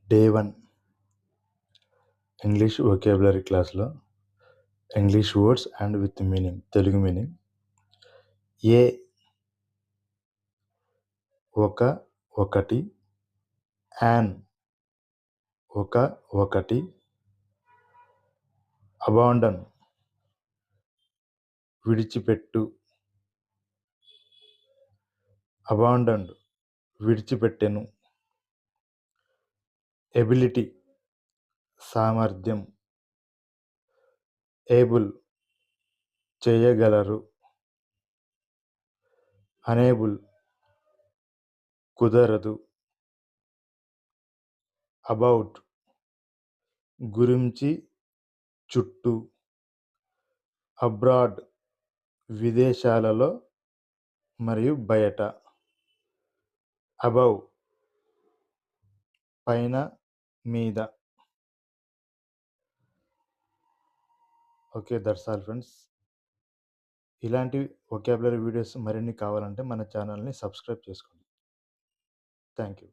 Day 1 English vocabulary క్లాస్‌లో English words and with meaning Telugu meaning. A ఒకటి, an ఒకటి, abandon విడిచిపెట్టు, అబాండన్డ్ విడిచిపెట్టెను, ఎబిలిటీ సామర్థ్యం, ఏబుల్ చేయగలరు, అనేబుల్ కుదరదు, అబౌట్ గురించి చుట్టూ, అబ్రాడ్ విదేశాలలో మరియు బయట, అబవ్ పైన మీద. Okay, that's all friends. ఇలాంటి వొకాబులరీ వీడియోస్ మరిన్ని కావాలంటే మన ఛానల్ని సబ్స్క్రైబ్ చేసుకోండి. Thank you.